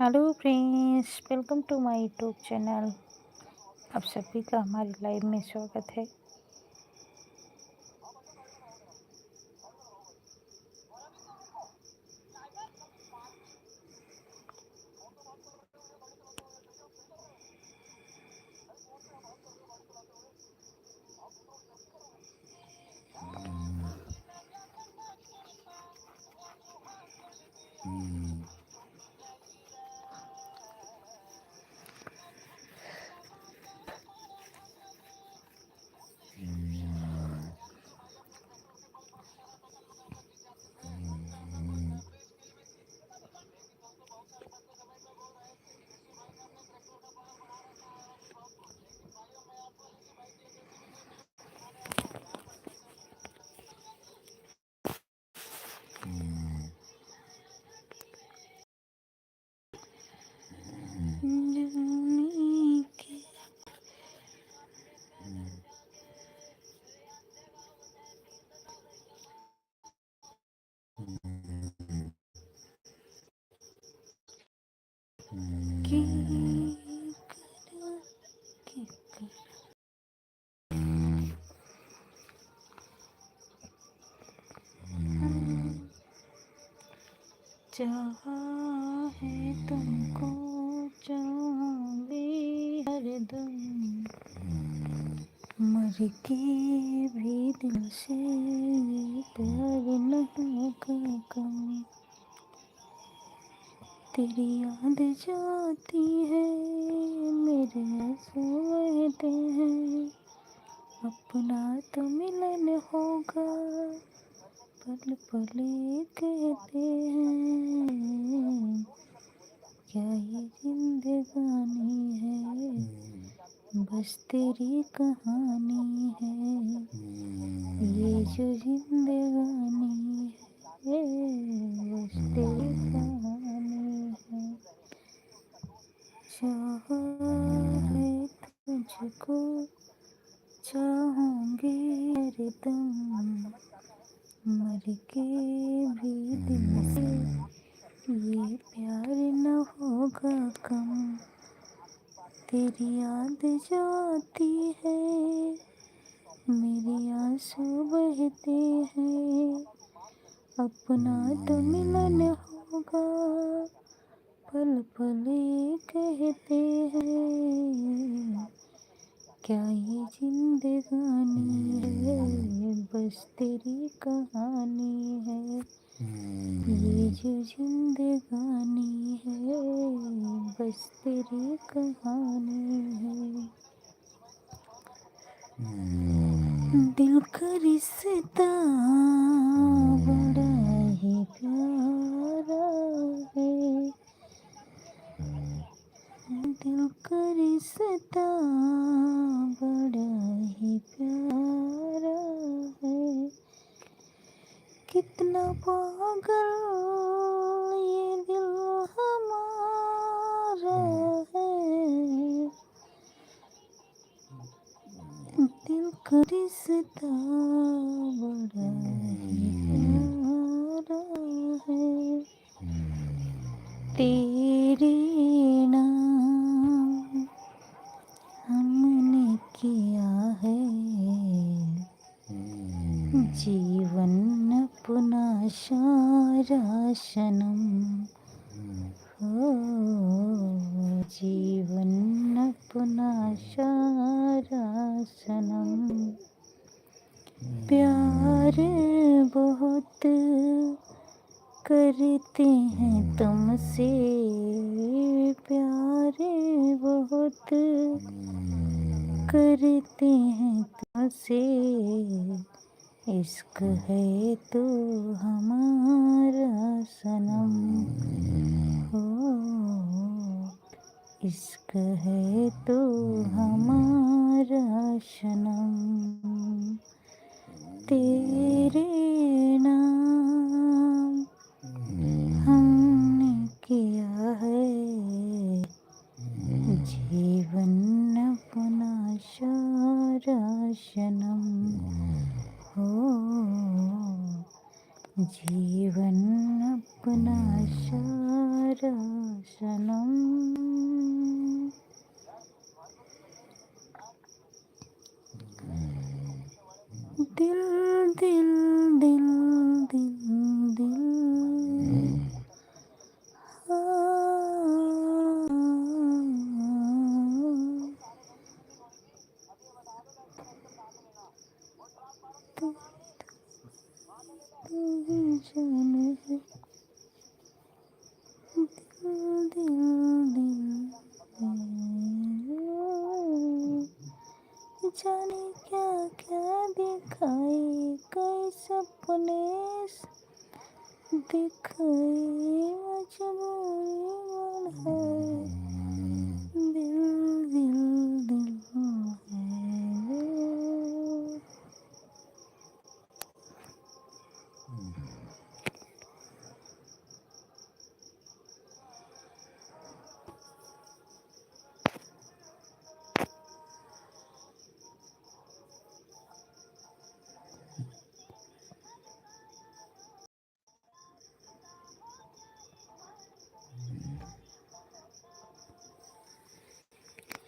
Hello friends, welcome to my YouTube channel. आप सभी का हमारी लाइव में स्वागत है। चाहा है तुमको, चाहूंगी हरदम, मर के भी दिल से ये प्यार नहीं का कम। तेरी याद जाती है, मेरे आंसू बहते हैं, अपना तो मिलन होगा, पल पल ये कहते हैं। क्या ये जिंदगानी है, बस तेरी कहानी है। ये जो जिंदगानी है, बस तेरी कहानी है। चाहा है तुझको, चाहूंगी हरदम, मर के भी दिल से ये प्यार न होगा कम। तेरी याद जो आती है, मेरे आंसू बहते हैं, अपना तो मिलन होगा, पल पल ये कहते हैं। क्या ये जिंदगानी है, बस तेरी कहानी है। ये जो जिंदगानी है, बस तेरी कहानी है। दिल का रिश्ता बड़ा ही प्यारा है, दिल का रिश्ता बड़ा ही प्यारा है। कितना पागल ये दिल हमारा है, दिल का रिश्ता बड़ा ही प्यारा है। तेरे नाम हमने किया है, जीवन अपना सारा सनम हो, जीवन अपना सारा सनम। प्यार बहुत करते हैं तुमसे, प्यार बहुत करते हैं तुमसे, इश्क है तो हमारा सनम हो, इश्क है तो हमारा सनम। तेरे नाम हमने किया है, जीवन अपना सारा सनम हो, जीवन अपना सारा सनम, दिल दिल दिल दिल दिल, जाने है दिल दिल दिल, जाने क्या क्या दिखाए कई सपने दिखाए,